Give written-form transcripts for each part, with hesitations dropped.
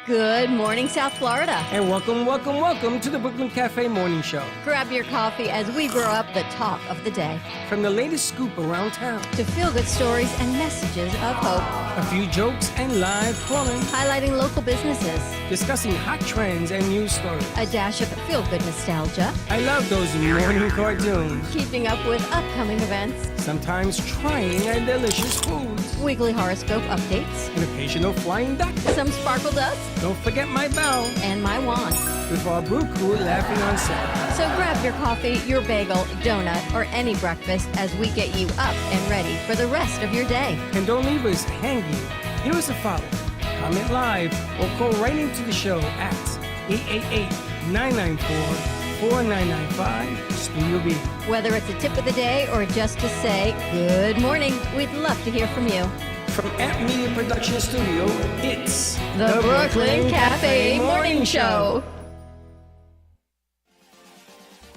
Good morning, South Florida. And welcome to the Brooklyn Cafe Morning Show. Grab your coffee as we grow up the talk of the day. From the latest scoop around town to feel-good stories and messages of hope. A few jokes and live calling. Highlighting local businesses. Discussing hot trends and news stories. A dash of feel-good nostalgia. I love those morning cartoons. Keeping up with upcoming events. Sometimes trying our delicious foods. Weekly horoscope updates. An occasional flying duck. Some sparkle dust. Don't forget my bell. And my wand. With our brew crew laughing on set. So grab your coffee, your bagel, donut, or any breakfast as we get you up and ready for the rest of your day. And don't leave us hanging. Give us a follow, comment live, or call right into the show at 888-994-4995 Studio B. Whether it's a tip of the day or just to say good morning, we'd love to hear from you. From Amp Media Production Studio, it's the Brooklyn Cafe Morning Show.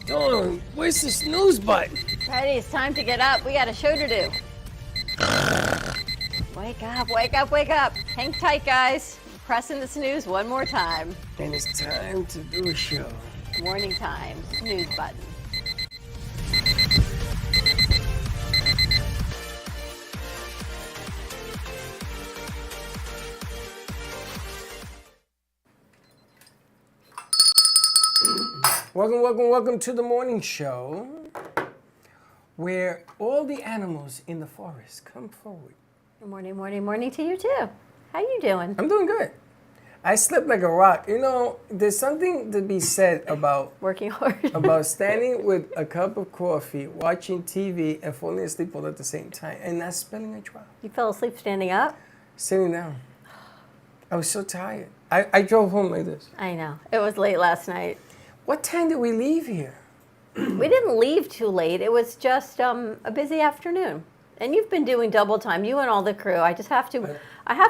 Dawn, where's the snooze button? Freddie, it's time to get up. We got a show to do. Wake up, wake up, wake up. Hang tight, guys. Pressing the snooze one more time. And it's time to do a show. Morning time, snooze button. Welcome to the morning show, where all the animals in the forest come forward. Good morning to you too. How you doing? I'm doing good. I slept like a rock. You know, there's something to be said about working hard. About standing with a cup of coffee, watching TV, and falling asleep all at the same time, and not spilling a drop. You fell asleep standing up? Sitting down. I was so tired. I drove home like this. I know. It was late last night. What time did we leave here? We didn't leave too late. It was just a busy afternoon. And you've been doing double time, you and all the crew. I have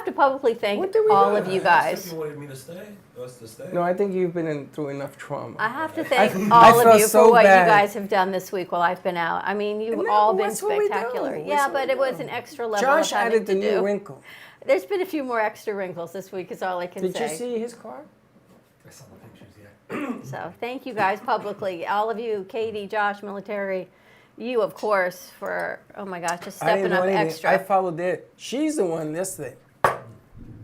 to publicly thank all of you guys. You wanted me to stay? Us to stay? No, I think you've been through enough trauma. I have to thank all of you for what you guys have done this week while I've been out. I mean, you've all been spectacular. Yeah, but it was an extra level Josh of having added the new wrinkle. There's been a few more extra wrinkles this week is all I can say. Did you see his car? I saw the pictures, yeah. So thank you guys publicly. All of you, Katie, Josh, military, you, of course, for, oh my gosh, just stepping up extra. I followed it. She's the one yesterday.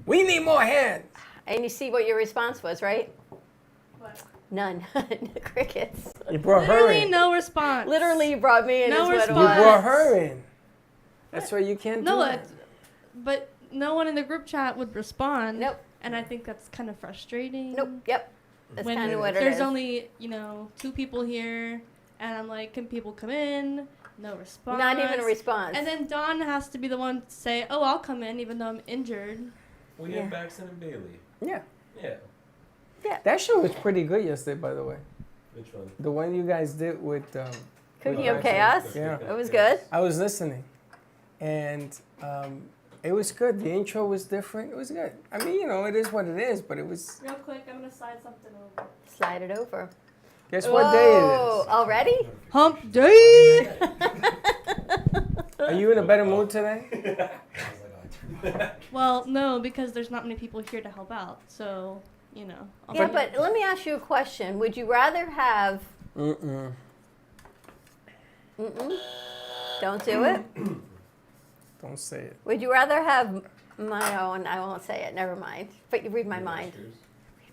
We need more hands. And you see what your response was, right? What? None. Crickets. You brought her Literally in. no response. Literally you brought me in. No is response. what it was. You brought her in. That's why you can't do it. But no one in the group chat would respond. Nope. And I think that's kind of frustrating. Nope. Yep. That's kind of what it is. There's only, 2 people here, and I'm like, can people come in? No response. Not even a response. And then Dawn has to be the one to say, oh, I'll come in even though I'm injured. We had Baxton and Bailey. Yeah. Yeah. Yeah. That show was pretty good yesterday, by the way. Which one? The one you guys did with Cooking Up Chaos? Yeah. It was good. I was listening, and it was good. The intro was different. It was good. I mean, it is what it is, but it was... Real quick, I'm going to slide something over. Slide it over. Guess what day it is? Already? Hump day! Are you in a better mood today? Well, no, because there's not many people here to help out. So, Yeah, but let me ask you a question. Would you rather have... Mm-mm. Don't do it? Don't say it. Would you rather have my own... I won't say it. Never mind. But you read my mind.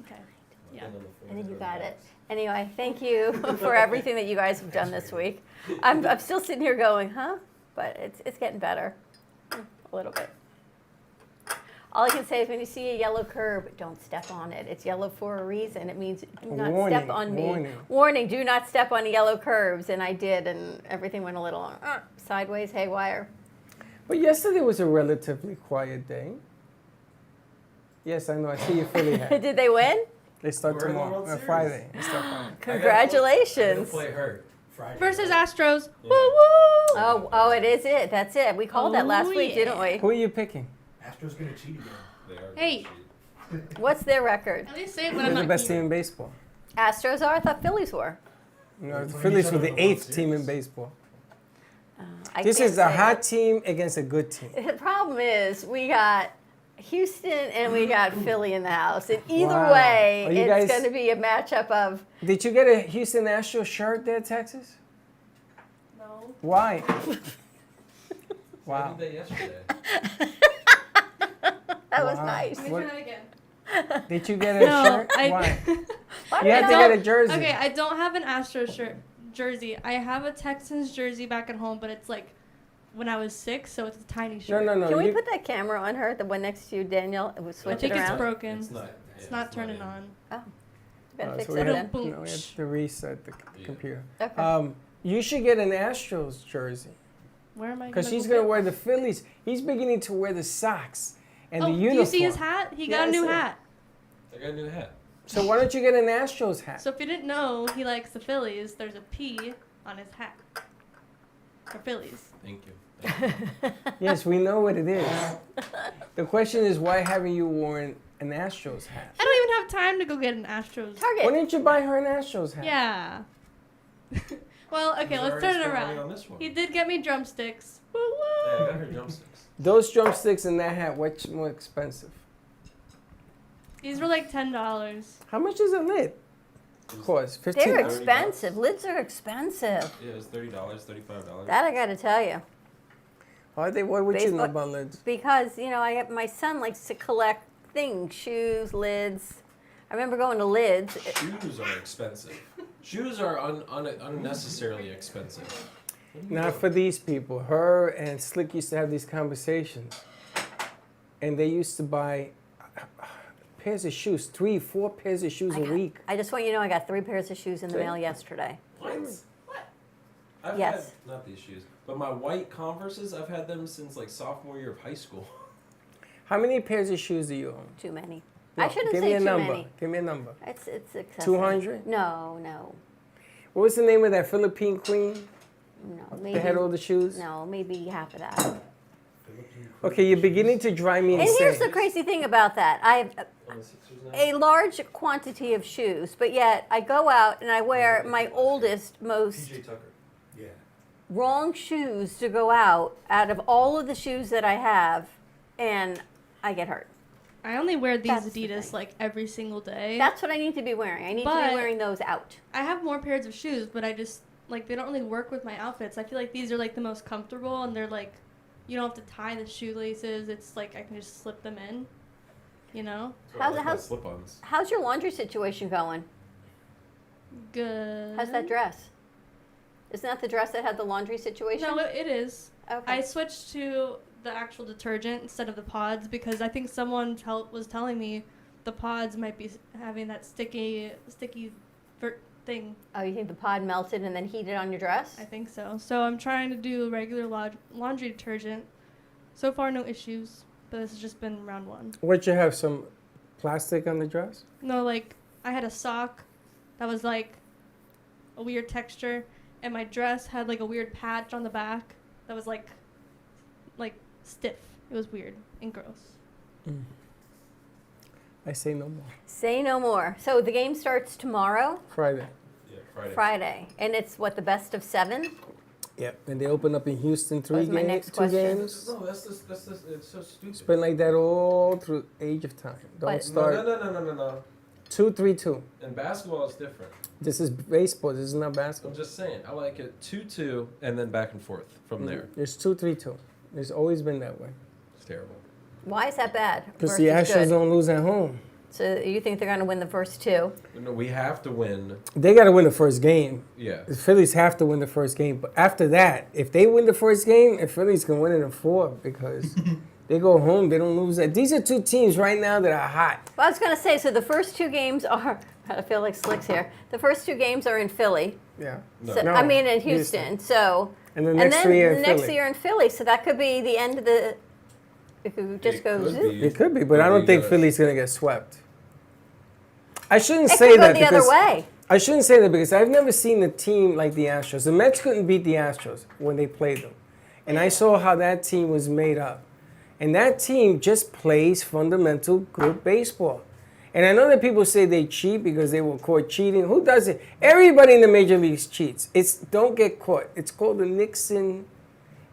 Okay. Yeah. And then you got it. Anyway, thank you for everything that you guys have done this week. I'm still sitting here going, huh? But it's getting better. A little bit. All I can say is when you see a yellow curb, don't step on it. It's yellow for a reason. It means do not step on me. Warning, do not step on yellow curbs. And I did, and everything went a little sideways, haywire. But yesterday was a relatively quiet day. Yes, I know. I see your Philly hat. Did they win? They start tomorrow, Friday. They start Friday. Congratulations. Play hurt Friday. Versus Astros. Yeah. Woo woo! Oh, it is it. That's it. We called that last week, didn't we? Who are you picking? Astros gonna cheat again. They are. Hey. What's their record? At least say it when They're I'm the not best here. team in baseball. Astros are? I thought Phillies were. No, the Phillies were the 8th team in baseball. I This can't is a say hot that. team against a good team. The problem is we got Houston and we got Philly in the house. And either Wow. way, Are you it's guys- going to be a matchup of. Did you get a Houston Astros shirt there, Texas? No. Why? I Wow. did that yesterday. That was Wow. nice. Let me What- try that again. Did you get a No, shirt? I. Why? Why You had to not? get a jersey. Okay, I don't have an Astros jersey. I have a Texans jersey back at home, but it's like when I was 6, so it's a tiny No, shirt. no, no. Can we you- put that camera on her, the one next to you, Daniel? And we'll I switch it think it's around. broken. It's not. It's not turning on. Oh, better Oh, fix so it we then. had, no, we had to reset the computer. Okay. You should get an Astros jersey Where am I? because gonna he's go gonna get wear one? the Phillies. He's beginning to wear the socks and Oh, the do uniform. you see his hat? He got Yeah, a I new see it. hat. I got a new hat. So why don't you get an Astros hat? So if you didn't know he likes the Phillies, there's a P on his hat. For Phillies. Thank you. Thank you. Yes, we know what it is. The question is, why haven't you worn an Astros hat? I don't even have time to go get an Astros. Why Target. didn't you buy her an Astros hat? Yeah. Well, okay, He's let's already turn it spent money around. on this one. He did get me drumsticks. Woo Yeah, I woo. got her drumsticks. Those drumsticks and that hat, what's more expensive? These were like $10. How much is a lid? Of course, They're 15. $30. expensive. Lids are expensive. Yeah, it was $30, $35. That I got to tell you. Are they? What would you know Baseball- about lids? Because, my son likes to collect things, shoes, lids. I remember going to Lids. Shoes are expensive. Shoes are unnecessarily expensive. Not for these people. Her and Slick used to have these conversations. And they used to buy pairs of shoes, 3, 4 pairs of shoes a week. I just want you to know I got 3 pairs of shoes in the See? mail yesterday. What? I've Yes. had, not these shoes, but my white Converses, I've had them since like sophomore year of high school. How many pairs of shoes do you own? Too many. No, I shouldn't give say me a too number. many. Give me a number. It's excessive. 200? No. What was the name of that Philippine queen No, maybe. that had all the shoes? No, maybe half of that. Okay, you're beginning to drive me And insane. here's the crazy thing about that. I have On the Sixers now? a large quantity of shoes, but yet I go out and I wear my oldest, most PJ Tucker. Yeah. wrong shoes to go out of all of the shoes that I have, and I get hurt. I only wear these That's the Adidas thing. like every single day. That's what I need to be wearing. I need to But- be wearing those out. I have more pairs of shoes, but I just like they don't really work with my outfits. I feel like these are like the most comfortable, and they're like you don't have to tie the shoelaces. It's like I can just slip them in. You know, How's- slip-ons? How's your laundry situation going? good. How's that dress? Isn't that the dress that had the laundry situation? No, it is. Okay. I switched to the actual detergent instead of the pods because I think someone was telling me the pods might be having that sticky thing. Oh, you think the pod melted and then heated on your dress? I think so. So I'm trying to do regular laundry detergent. So far, no issues. But this has just been round 1. What, you have some plastic on the dress? No, like I had a sock that was like a weird texture, and my dress had like a weird patch on the back that was like stiff. It was weird and gross. I say no more. Say no more. So the game starts tomorrow, Friday. Yeah, Friday. Friday, and it's what, the best of 7? Yep. And they open up in Houston 3 was my games, next 2 question. games. No, that's it's so stupid. It's been like that all through age of time. Don't But- start No. 2-3-2. In basketball, it's different. This is baseball. This is not I'm basketball. just saying. I like it 2-2 and then back and forth from there. There's 2-3-2. It's always been that way. It's terrible. Why is that bad? Because the versus Astros good? don't lose at home. So you think they're going to win the first 2? No, we have to win. They got to win the first game. Yeah. The Phillies have to win the first game. But after that, if they win the first game, the Phillies can win it in 4 because they go home, they don't lose that. These are 2 teams right now that are hot. Well, I was going to say, so the first 2 games are, I feel like Slick's here. The first 2 games are in Philly. Yeah. No. So, No, I mean, in Houston. So, And the and next then 3 are the in next Philly. year in Philly. So that could be the end of the, if it just It goes, could be. It could be, but I You don't think gotta- Philly's going to get swept. I shouldn't it say could go that the other because way. I shouldn't say that because I've never seen a team like the Astros. The Mets couldn't beat the Astros when they played them. And I saw how that team was made up. And that team just plays fundamental good baseball. And I know that people say they cheat because they were caught cheating. Who does it? Everybody in the major leagues cheats. It's don't get caught. It's called the Nixon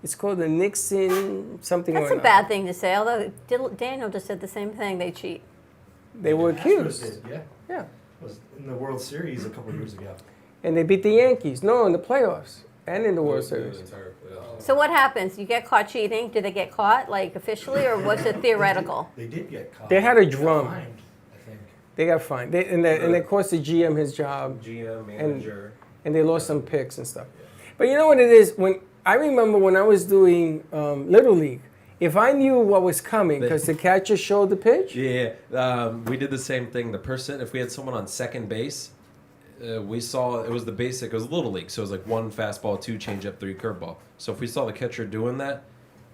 It's called the Nixon something. That's or a another. bad thing to say. Although Daniel just said the same thing. They cheat. They were The Astros accused. did, yeah. Yeah. It was in the World Series a couple years ago. And they beat the Yankees. No, in the playoffs and in the World Series. So what happens? You get caught cheating. Did they get caught, like officially, or was it theoretical? They did get caught. They had a Got drum. fined, I think. They got fined. And they cost the GM his job, GM, manager. and they lost some picks and stuff. But you know what it is? When I remember when I was doing Little League, if I knew what was coming, because the catcher showed the pitch, Yeah, we did the same thing. The person, if we had someone on second base, we saw it was the basic. It was Little League, so it was like 1 fastball, 2 changeup, 3 curveball. So if we saw the catcher doing that,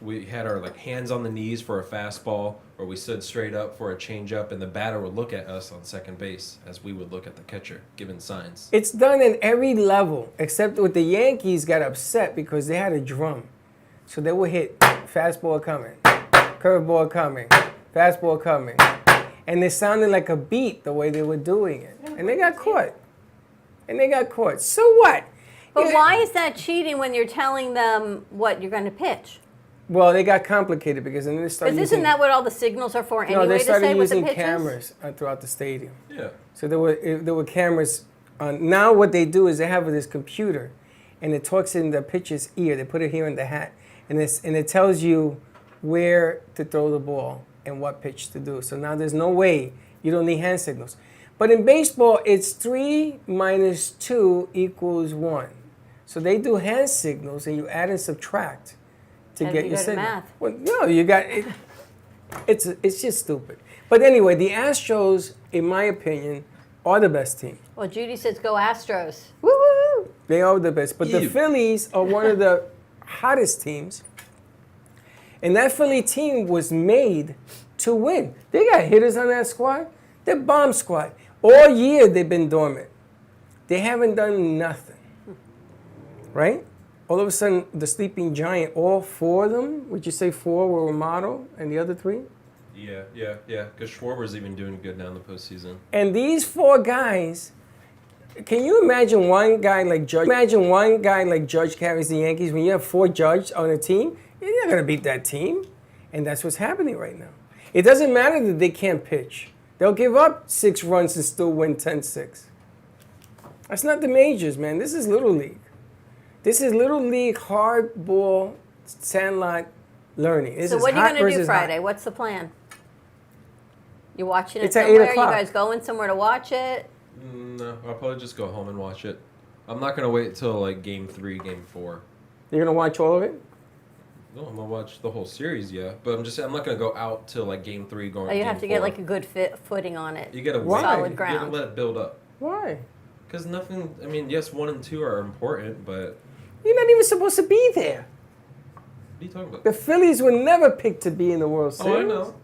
we had our like hands on the knees for a fastball, or we stood straight up for a changeup, and the batter would look at us on second base as we would look at the catcher, giving signs. it's done in every level, except with the Yankees got upset because they had a drum. So they would hit fastball coming, curveball coming, fastball coming. And it sounded like a beat the way they were doing it. And they got caught. So what? But Yeah. why is that cheating when you're telling them what you're going to pitch? Well, they got complicated because then they started Because isn't that what all the signals are for anyway? No, they to started say what the using pitch is? cameras throughout the stadium. Yeah. So there were cameras. Now what they do is they have this computer, and it talks in the pitcher's ear. They put it here in the hat, and it tells you where to throw the ball and what pitch to do. So now there's no way you don't need hand signals. But in baseball, it's 3 minus 2 equals 1. So they do hand signals, and you add and subtract to And get you your go to signal. math. Well, no, you got it. It's just stupid. But anyway, the Astros, in my opinion, are the best team. Well, Judy says go Astros. Woo woo! They are the best. But the Ew. Phillies are one of the hottest teams. And that Philly team was made to win. They got hitters on that squad. They're bomb squad. All year they've been dormant. They haven't done nothing. Right? All of a sudden, the sleeping giant, all 4 of them, would you say 4 were Amato and the other 3? Yeah. Because Schwarber's even doing good now in the postseason. And these 4 guys, can you imagine one guy like Judge? Imagine one guy like Judge carries the Yankees. When you have 4 Judge on a team, you're not gonna beat that team. And that's what's happening right now. It doesn't matter that they can't pitch. They'll give up 6 runs and still win 10-6. That's not the majors, man. This is Little League. This is Little League hardball sandlot learning. This So is what are hot you going to do versus hot. Friday? What's the plan? You watching it It's at 8 somewhere? You o'clock. guys going somewhere to watch it? No, I'll probably just go home and watch it. I'm not gonna wait till like game 3, game 4. You're gonna watch all of it? No, I'm gonna watch the whole series, yeah. But I'm not gonna go out till like game 3, going. Oh, you game have to get 4. like a good footing on it. You gotta Why? wait. Solid You ground. gotta let it build up. Why? Because nothing. I mean, yes, 1 and 2 are important, but You're not even supposed to be there. what are you talking about? The Phillies were never picked to be in the World Series. Oh, I know.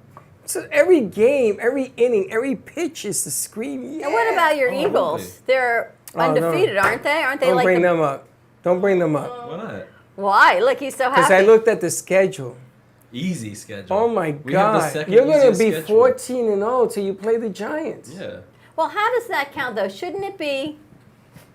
So every game, every inning, every pitch is to scream. Yeah. And what about your Oh, Eagles? lovely. They're Oh, no. undefeated, aren't they? Aren't they Don't like bring the, them up. Don't bring them up. Why not? Why? Look, he's so Because happy. I looked at the schedule. Easy schedule. Oh my We have the God! second You're gonna easiest be schedule. 14-0 till you play the Giants. Yeah. Well, how does that count, though? Shouldn't it be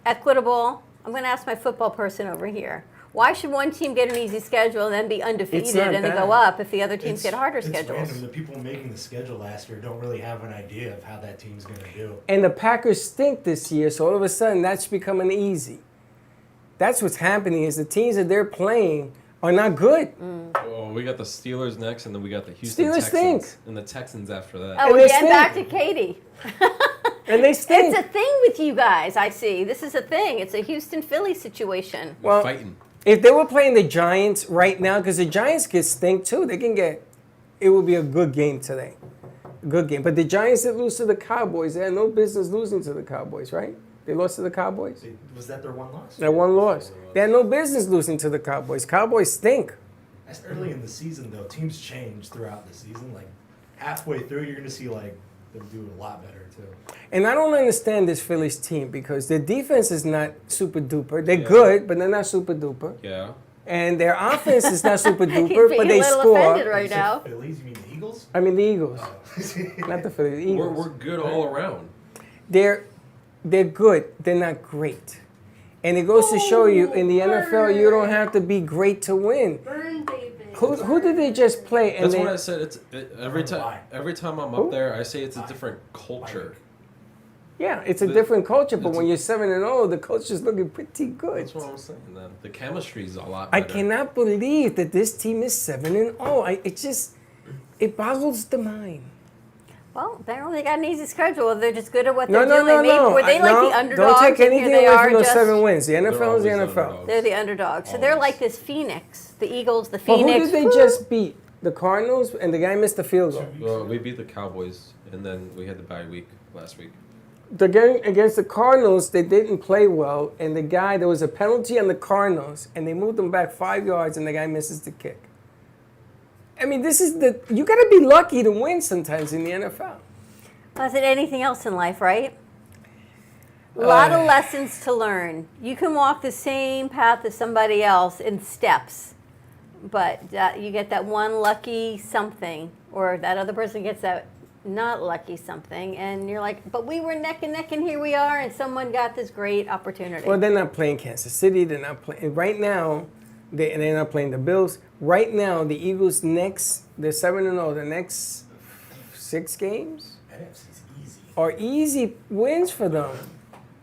equitable? I'm going to ask my football person over here. Why should one team get an easy schedule and then be undefeated not and then that. go up if the other teams get harder it's schedules? Random. The people making the schedule last year don't really have an idea of how that team's going to do. And the Packers stink this year, so all of a sudden that's becoming easy. That's what's happening. Is the teams that they're playing are not good. Oh, we got the Steelers next, and then we got the Houston Steelers Texans, stink. and the Texans after that. Oh, And we're they getting stink. back to Katie. And they stink. It's a thing with you guys, I see. This is a thing. It's a Houston-Philly situation. We're well, fighting. If they were playing the Giants right now, because the Giants can stink too, it would be a good game today. A good game. But the Giants that lose to the Cowboys, they had no business losing to the Cowboys, right? They lost to the Cowboys? Was that their one loss? That one loss. They had no business losing to the Cowboys. Cowboys stink. That's early in the season, though. Teams change throughout the season. Like halfway through, you're going to see like them do a lot better too. And I don't understand this Phillies team because their defense is not super duper. They're Yeah. good, but they're not super duper. Yeah. And their offense is not super He's duper, being but a they little score. offended right You said now. Phillies? You mean the Eagles? I mean the Eagles, Oh. not the Phillies. The Eagles. We're good all around. They're good. They're not great. And it goes to show you, in the NFL, you don't have to be great to win. Burn, David. Who did they just play? And That's they, what I said. Every time. Why? Every time I'm Who? up there, I say it's a different culture. yeah, it's a The- different culture. But it's when a- you're 7-0, the culture's looking pretty good. That's what I'm saying. Then the chemistry's a lot I better. cannot believe that this team is 7-0. It boggles the mind. Well, apparently they got an easy schedule. They're just good at what No, they're no, doing. no, They made, no. Were they like no, the underdogs? Don't take and anything here they away are from those just- 7 wins. The NFL is the always NFL. underdogs. They're the underdogs. So they're Always. like this Phoenix, the Eagles, the But who Phoenix. did they just beat? The Cardinals, and the guy missed the field goal. Well, we beat the Cowboys, and then we had the bye week last week. The game against the Cardinals, they didn't play well, and there was a penalty on the Cardinals, and they moved them back 5 yards, and the guy misses the kick. I mean, you got to be lucky to win sometimes in the NFL. Was it anything else in life, right? A lot of lessons to learn. You can walk the same path as somebody else in steps, but you get that one lucky something, or that other person gets that not lucky something, and you're like, but we were neck and neck, and here we are, and someone got this great opportunity. Well, they're not playing Kansas City. They're not playing right now. They're not playing the Bills right now. The Eagles they're 7-0. The next 6 games NFC's easy. are easy wins for them,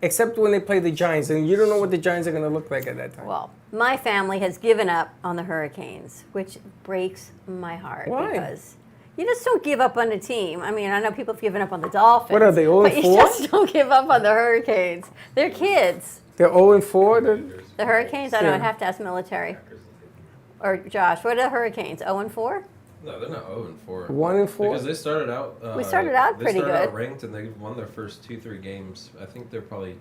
except when they play the Giants, and you don't know what the Giants are going to look like at that time. Well, my family has given up on the Hurricanes, which breaks my heart. Why? Because you just don't give up on a team. I mean, I know people have given up on the Dolphins. What are they, But you 0-4? just don't give up on the Hurricanes. They're kids. They're 0-4. The Hurricanes, I know, Yeah. I'd have to ask military. Or Josh, what are the Hurricanes? 0-4? No, they're not 0-4. 1-4? Because they started out. We started out they pretty started out good. ranked, and they won their first 2-3 games. I think they're probably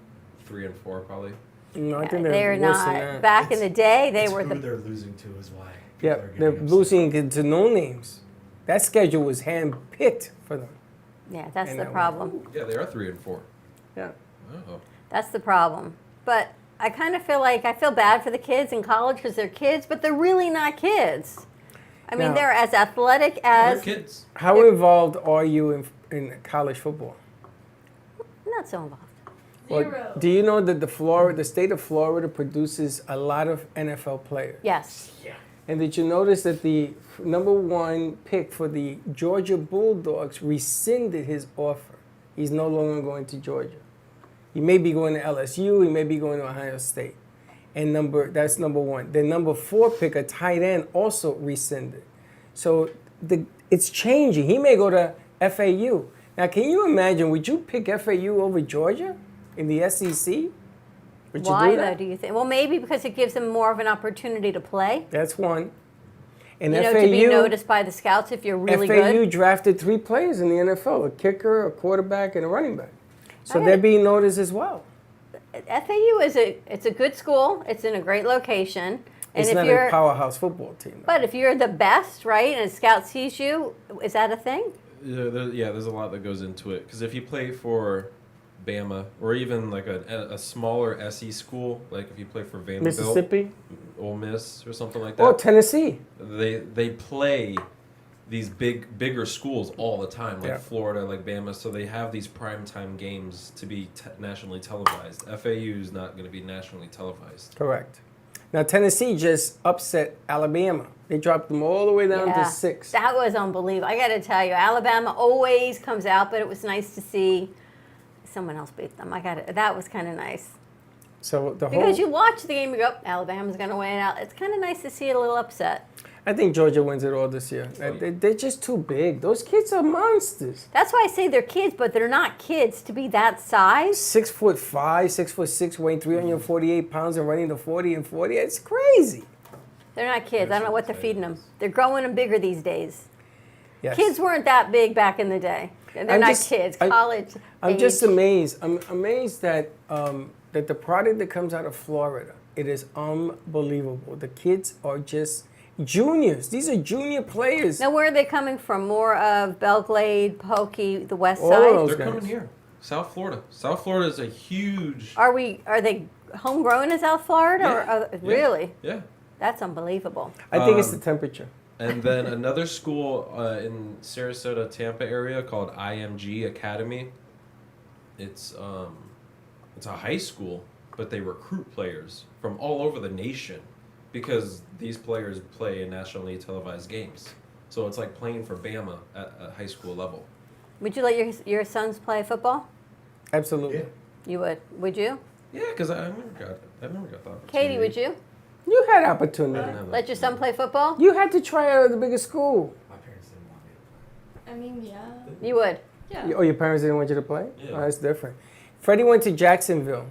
3-4, probably. No, I think They're they're worse than not. that. Back in the day, they It's were who the. they're losing to is why. Yeah, people are they're getting upset. losing to no names. That schedule was hand-picked for them. Yeah, that's And the that problem. Yeah, they are 3-4. Yeah. Oh. That's the problem. But I kind of feel like I feel bad for the kids in college because they're kids, but they're really not kids. I mean, Now- they're as athletic They're as. kids. How involved are you in college football? Not so involved. Well, Zero. do you know that the state of Florida produces a lot of NFL players? Yes. And did you notice that the number 1 pick for the Georgia Bulldogs rescinded his offer? He's no longer going to Georgia. He may be going to LSU. He may be going to Ohio State. And that's number 1. The number 4 pick, a tight end, also rescinded. So it's changing. He may go to FAU. Now, can you imagine? Would you pick FAU over Georgia in the SEC? Would you Why do though? that? Do you think? Well, maybe because it gives them more of an opportunity to play. That's one. And You know, FAU, to be noticed by the scouts if you're really FAU good. drafted 3 players in the NFL: a kicker, a quarterback, and a running back. So I they're gotta- being noticed as well. FAU it's a good school. It's in a great location. And It's if not you're, a powerhouse football team. but if you're the best, right, and a scout sees you, is that a thing? There's a lot that goes into it. Because if you play for Bama, or even like a smaller SE school, like if you play for Vanderbilt, Mississippi Ole Miss, or something like that, or Tennessee. they play these bigger schools all the time, like Yeah. Florida, like Bama. So they have these primetime games to be nationally televised. FAU is not going to be nationally televised. Correct. Now Tennessee just upset Alabama. They dropped them all the way down to 6. That was unbelievable. I got to tell you, Alabama always comes out, but it was nice to see someone else beat them. That was kind of nice. So the Because whole. you watch the game, you go, Alabama's going to win out. It's kind of nice to see a little upset. I think Georgia wins it all this year. They're just too big. Those kids are monsters. That's why I say they're kids, but they're not kids to be that size. 6'5", 6'6", weighing 348 pounds and running the 40 and 40. It's crazy. They're not kids. I don't know what they're feeding them. They're growing them bigger these days. Yes. Kids weren't that big back in the day. They're I'm not just- kids. I'm- College. I'm age. just amazed. I'm amazed that that the product that comes out of Florida, it is unbelievable. The kids are just juniors. These are junior players. Now, where are they coming from? More of Belglade, Pokey, the West All of Side. those They're guys. coming here, South Florida. South Florida is a huge. Are they homegrown in South Florida? Yeah, Or yeah. really? Yeah. That's unbelievable. I think it's the Um, temperature. And then another school in Sarasota, Tampa area called IMG Academy. It's a high school, but they recruit players from all over the nation because these players play in nationally televised games. So it's like playing for Bama at a high school level. Would you let your sons play football? Absolutely. Yeah. You would. Would you? Yeah, because I never got that opportunity. Katie, would you? You had I opportunity. didn't have that Let your son opportunity. play football? You had to try out at the biggest school. My parents didn't want me. I mean, yeah. You would. Yeah. Oh, your parents didn't want you to play? Yeah. Oh, that's different. Freddie went to Jacksonville,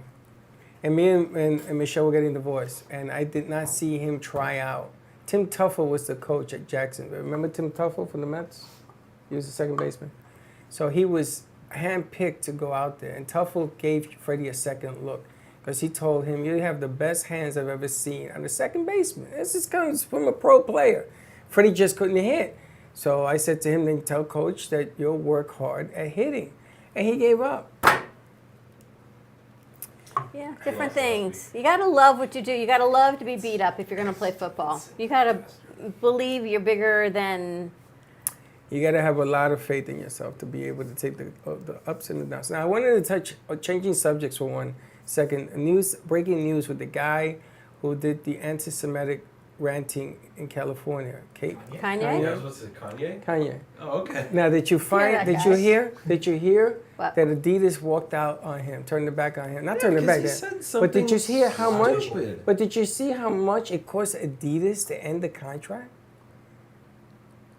and me and Michelle were getting divorced, and I did not see him try out. Tim Tuffle was the coach at Jacksonville. Remember Tim Tuffle from the Mets? He was the second baseman. So he was handpicked to go out there, and Tuffle gave Freddie a second look because he told him, "You have the best hands I've ever seen." I'm the second baseman. This just comes from a pro player. Freddie just couldn't hit. So I said to him, "Then tell coach that you'll work hard at hitting." And he gave up. Yeah, different things. You got to love what you do. You got to love to be beat up if you're going to play football. You got to believe you're bigger than. You got to have a lot of faith in yourself to be able to take the ups and the downs. Now, I wanted to touch changing subjects for 1 second. Breaking news with the guy who did the anti-Semitic ranting in California. Kanye? I was supposed to say Kanye? Kanye. Oh, okay. Now, did you that Did guy. you hear? Did you hear What? that Adidas walked out on him, turned their back on him? Not Yeah, turned their back. because he There. said But did you something hear how much? stupid. But did you see how much it cost Adidas to end the contract?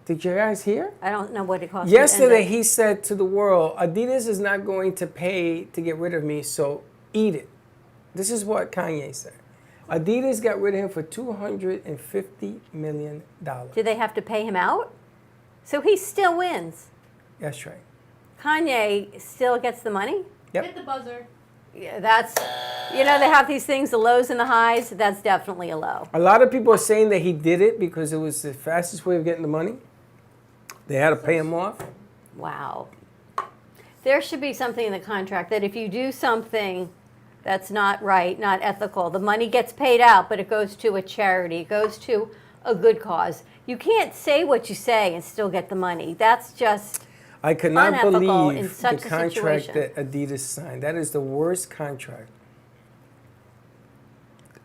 Did you guys hear? I don't know what it costs. to end Yesterday, it. he said to the world, Adidas is not going to pay to get rid of me, so eat it. This is what Kanye said. Adidas got rid of him for $250 million. Did they have to pay him out? So he still wins. That's right. Kanye still gets the money? Yep. Hit the buzzer. Yeah, that's, they have these things, the lows and the highs. That's definitely a low. A lot of people are saying that he did it because it was the fastest way of getting the money. They had to pay him off. Wow. There should be something in the contract that if you do something that's not right, not ethical, the money gets paid out, but it goes to a charity, it goes to a good cause. You can't say what you say and still get the money. That's just, I could not Unethical in believe the such a contract situation. that Adidas signed. That is the worst contract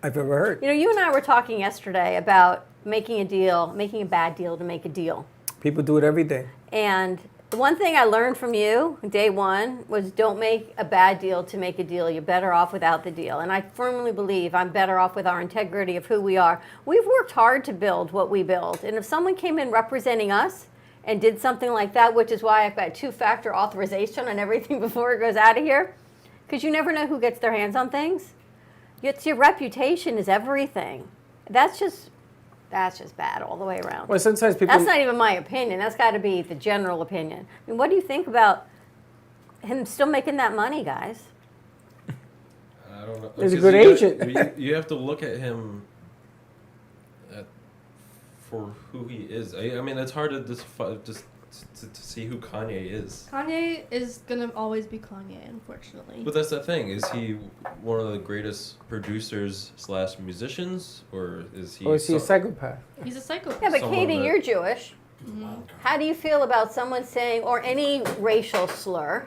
I've ever heard. you and I were talking yesterday about making a bad deal to make a deal. People do it every day. And the one thing I learned from you, day one, was don't make a bad deal to make a deal. You're better off without the deal. And I firmly believe I'm better off with our integrity of who we are. We've worked hard to build what we build. And if someone came in representing us and did something like that, which is why I've got 2-factor authorization on everything before it goes out of here, because you never know who gets their hands on things. It's your reputation is everything. That's just bad all the way around. Well, sometimes people. That's not even my opinion. That's got to be the general opinion. I mean, what do you think about him still making that money, guys? I don't know. He's a Because good you agent. you have to look at him for who he is. I mean, it's hard to just to see who Kanye is. Kanye is gonna always be Kanye, unfortunately. But that's the thing. Is he one of the greatest producers / musicians, or is he? Or is he a psychopath? He's a psychopath. Yeah, but Someone Katie, that- you're Jewish. How do you feel about someone saying, or any racial slur,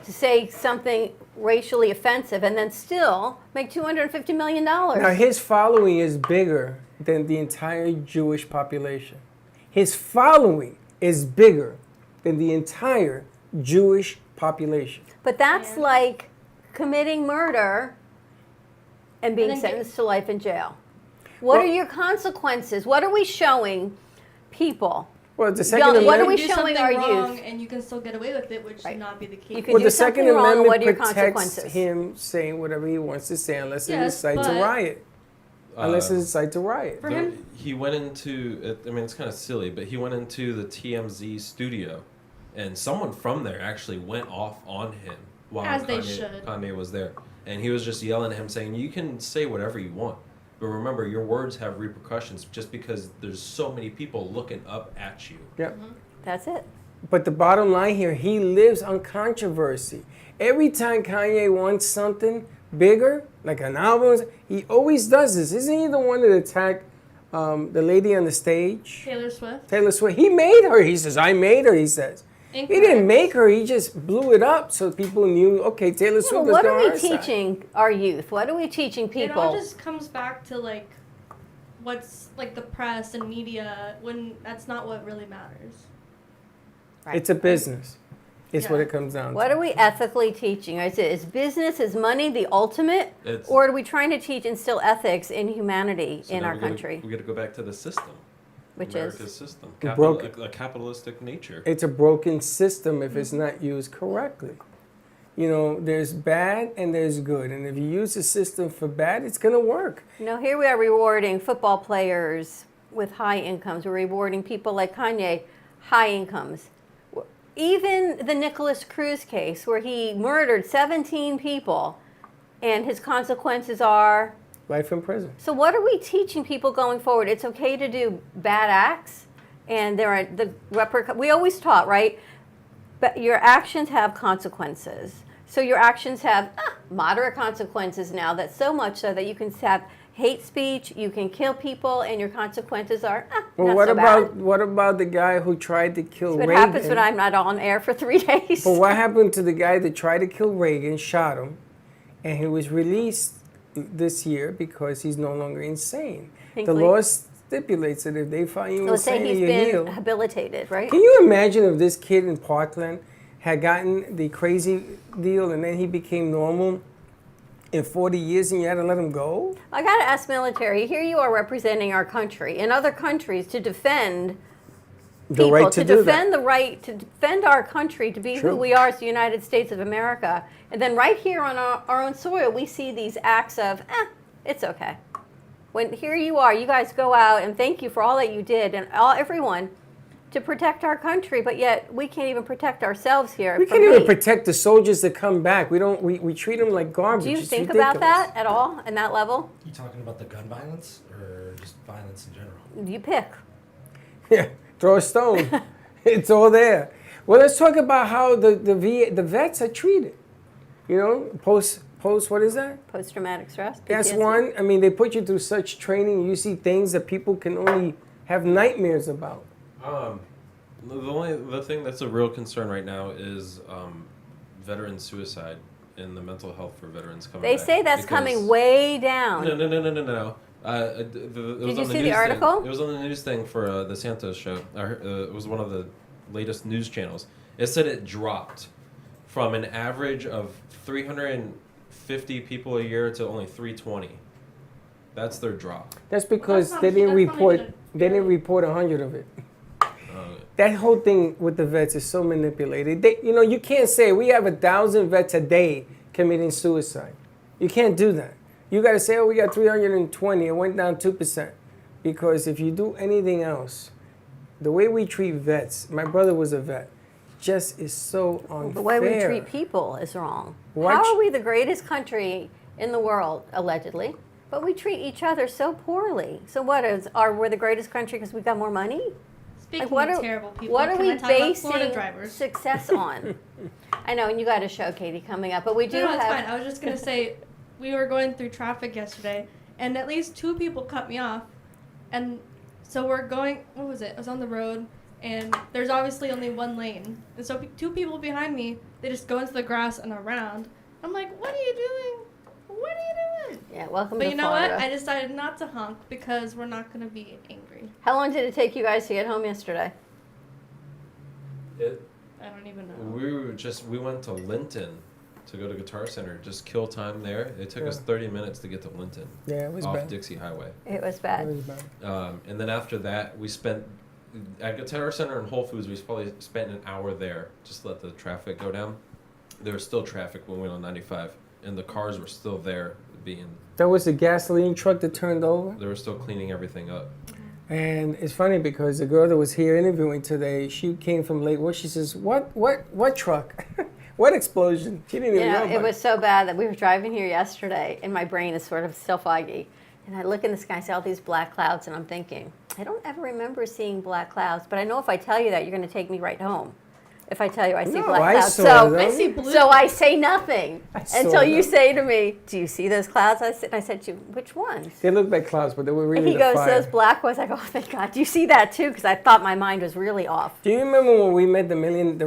to say something racially offensive and then still make $250 million? Now, his following is bigger than the entire Jewish population. His following is bigger than the entire Jewish population. But that's Yeah. like committing murder and being And then sentenced to life in jail. What Well- are your consequences? What are we showing people? Well, the Second Young- what are Amendment. we You can do showing something our wrong youth? And you can still get away with it, which Right. should not be the case. You can Well, do the something Second wrong, and Amendment what are your protects consequences? him saying whatever he wants to say unless it Yes, incites a but- riot. Unless it Uh, incites a riot. For him- He went into. I mean, it's kind of silly, but he went into the TMZ studio, and someone from there actually went off on him while As they should. Kanye was there, and he was just yelling at him, saying, "You can say whatever you want, but remember, your words have repercussions. Just because there's so many people looking up at you." Yep. That's it. But the bottom line here, he lives on controversy. Every time Kanye wants something bigger, like an album, he always does this. Isn't he the one that attacked the lady on the stage? Taylor Swift. Taylor Swift. He made her. He says, I made her, he says. He didn't Incorrect. make her. He just blew it up so people knew. Okay, Taylor Yeah, Swift but is what on are we our side. teaching our youth? What are we teaching It all people? just comes back to like what's like the press and media when that's not what really matters. Right. It's a business. It's what Yeah. it comes down What to. are we ethically teaching? Is business, is money the ultimate? It's- Or are we trying to teach instill ethics and humanity So in now our we gotta- country? We got to go back to the system. Which America's is? system. Broke- A capitalistic nature. It's a broken system if it's not used correctly. You know, there's bad and there's good. And if you use the system for bad, it's going to work. You know, here we are rewarding football players with high incomes. We're rewarding people like Kanye, high incomes. Even the Nicholas Cruz case, where he murdered 17 people, and his consequences are. Life in prison. So, what are we teaching people going forward? It's okay to do bad acts, and there are we always taught, right? But your actions have consequences. So your actions have moderate consequences now. That's so much so that you can have hate speech, you can kill people, and your consequences are Well, not what so about bad. what about the guy who tried to kill That's what Reagan? happens when I'm not on air for 3 days. But what happened to the guy that tried to kill Reagan, shot him, and he was released this year because he's no longer insane? The Hinckley? law stipulates that if they find you Let's say insane he's and you're been healed. habilitated, right? Can you imagine if this kid in Parkland had gotten the crazy deal and then he became normal in 40 years and you had to let him go? I got to ask military. Here you are representing our country in other countries to defend The people, right to do that. defend the right to defend our country to be True. who we are as the United States of America. And then right here on our own soil, we see these acts of, it's okay. When here you are, you guys go out and thank you for all that you did and everyone to protect our country, but yet we can't even protect ourselves here. We from can't even hate. protect the soldiers that come back. We treat them like garbage. Do you It's think about ridiculous. that at all, in that level? You talking about the gun violence or just violence in general? You pick. Yeah, throw a stone. It's all there. Well, let's talk about how the vets are treated. You know, post what is that? Post-traumatic stress. That's PTSD. one. I mean, they put you through such training. You see things that people can only have nightmares about. The thing that's a real concern right now is veteran suicide and the mental health for veterans coming They back. say that's Because- coming way down. No. It Did was you on see the news article? Thing. It was on the news thing for the Santos show. It was one of the latest news channels. It said it dropped from an average of 350 people a year to only 320. That's their drop. That's because not- they didn't that's not report. even They didn't report 100 of it. Uh, That whole thing with the vets is so manipulated. You can't say we have 1,000 vets a day committing suicide. You can't do that. You got to say, oh, we got 320. It went down 2%. Because if you do anything else, the way we treat vets, my brother was a vet, just is so unfair. The way we treat people is wrong. Watch- How are we the greatest country in the world, allegedly, but we treat each other so poorly? So we're the greatest country because we got more money? Speaking what of are, terrible people, what are can we I talk about Florida basing drivers? success on? I know, and you got a show, Katie, coming up, but we do No, it's have. fine. I was just gonna say, we were going through traffic yesterday, and at least 2 people cut me off, and so we're going. What was it? I was on the road, and there's obviously only one lane, and so 2 people behind me, they just go into the grass and around. I'm like, what are you doing? What are you doing? Yeah, welcome But to you know Florida. what? I decided not to honk because we're not gonna be angry. How long did it take you guys to get home yesterday? I don't even know. we went to Linton to go to Guitar Center, just kill time there. It took us 30 minutes to get to Linton Yeah, it was off bad. Dixie Highway. It was It bad. was bad. And then after that, we spent at Guitar Center and Whole Foods. We probably spent an hour there just to let the traffic go down. There was still traffic when we went on 95, and the cars were still there, That was the gasoline truck that turned over. they were still cleaning everything up. And it's funny because the girl that was here interviewing today, she came from Lakewood. She says, what truck? What explosion? She didn't even You know know, about it was so bad that we were driving here yesterday, and my brain is sort of still foggy. And I look in the sky, I see all these black clouds, and I'm thinking, I don't ever remember seeing black clouds, but I know if I tell you that, you're going to take me right home. if I tell you I see No, black I clouds. saw So, them. I see blue. so I say nothing I saw until you them. say to me, "Do you see those clouds?" I said to you, "Which ones?" They look like clouds, but they were And really he the goes, fire. "Those black ones." I go, "Oh, thank God." Do you see that too? Because I thought my mind was really off. Do you remember when we met the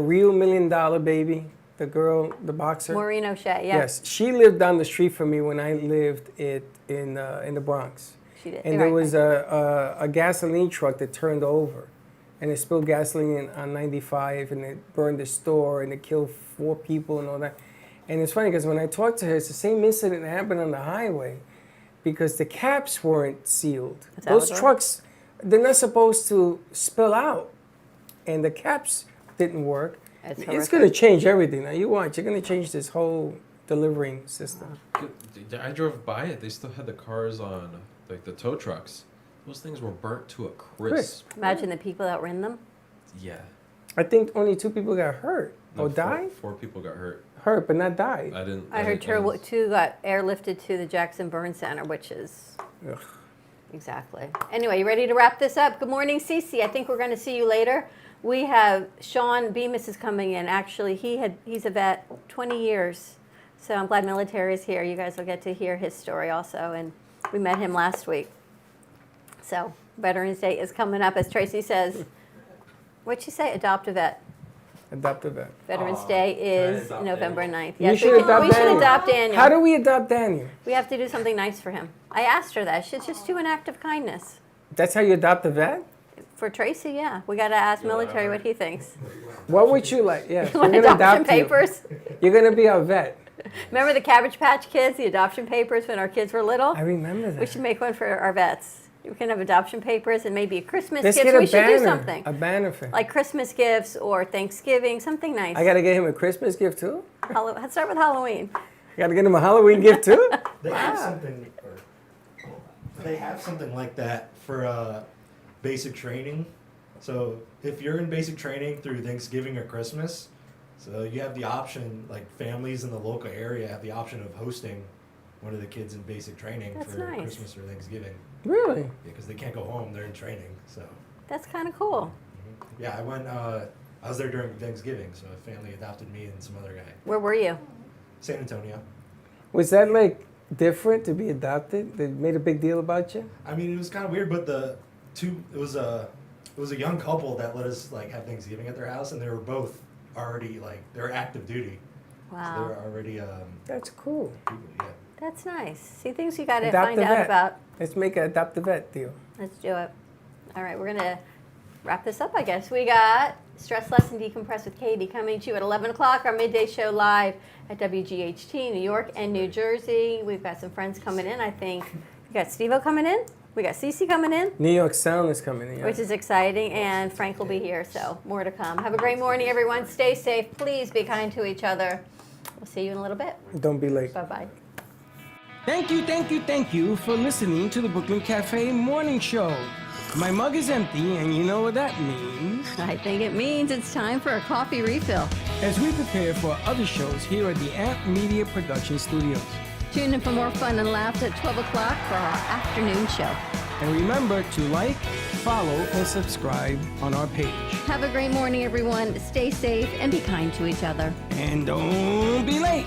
real $1 million baby, the girl, the boxer? Maureen O'Shea, yeah. Yes, she lived down the street from me when I lived in the Bronx. She did. And You're there right. was a gasoline truck that turned over, and it spilled gasoline on 95, and it burned the store, and it killed 4 people and all that. And it's funny because when I talked to her, it's the same incident that happened on the highway, because the caps weren't sealed. Is that Those what it trucks, they're not supposed to spill out, and the caps didn't work. It's It's horrific. going to change everything. Now you watch, you're going to change this whole delivering system. I drove by it. They still had the cars on, like the tow trucks. Those things were burnt to a crisp. Imagine the people that were in them. Yeah. I think only 2 people got hurt. No, or died? 4 people got hurt. Hurt, but not died. I didn't. I heard didn't- two got airlifted to the Jackson Burn Center, which is Ugh. exactly. Anyway, you ready to wrap this up? Good morning, Cece. I think we're going to see you later. We have Sean Bemis is coming in. Actually, he's a vet, 20 years. So I'm glad military is here. You guys will get to hear his story also, and we met him last week. So Veterans Day is coming up, as Tracy says. What'd she say? Adopt a vet. Adopt a vet. Veterans Aw, Day can I is adopt November Daniel? 9th. You Yes, should we adopt should Daniel. adopt Daniel. How do we adopt Daniel? We have to do something nice for him. I asked her that. She's just do an act of kindness. That's how you adopt a vet? For Tracy, yeah. We got to ask military what he thinks. What would you like? Yes, You we're want going to adoption adopt you. papers? You're going to be our vet. Remember the Cabbage Patch Kids, the adoption papers when our kids were little? I remember We that. should make one for our vets. We can have adoption papers and maybe a Christmas Let's gift. get a We should do banner. something. A banner for him. Like Christmas gifts or Thanksgiving, something nice. I got to get him a Christmas gift too? Let's start with Halloween. I got to get him a Halloween gift too? They have something. They have something like that for basic training. So if you're in basic training through Thanksgiving or Christmas, so you have the option, like families in the local area have the option of hosting one of the kids in basic training That's for nice. Christmas or Thanksgiving, Really? because they can't go home; they're in training. So That's kind of cool. yeah, I went. I was there during Thanksgiving, so a family adopted me and some other guy. Where were you? San Antonio. Was that like different to be adopted? They made a big deal about you? I mean, it was kind of weird, but it was a young couple that let us like have Thanksgiving at their house, and they were both already like they were active duty, so they Wow. were already That's cool. people, yeah. That's nice. See things you got to Adopt find a out vet. about. Let's make an adopt a vet deal. Let's do it. All right, we're going to wrap this up, I guess. We got Stress Less and Decompress with Katie coming to you at 11 o'clock, our midday show live at WGHT, New York and New Jersey. We've got some friends coming in, I think. We got Steve-O coming in. We got Cece coming in, New York Sound is coming in. which is exciting, and Frank will be here, so more to come. Have a great morning, everyone. Stay safe. Please be kind to each other. We'll see you in a little bit. Don't be late. Bye-bye. Thank you for listening to the Brooklyn Cafe Morning Show. My mug is empty, and you know what that means. I think it means it's time for a coffee refill. As we prepare for other shows here at the Amp Media Production Studios. Tune in for more fun and laughs at 12 o'clock for our afternoon show. And remember to like, follow, and subscribe on our page. Have a great morning, everyone. Stay safe and be kind to each other. And don't be late.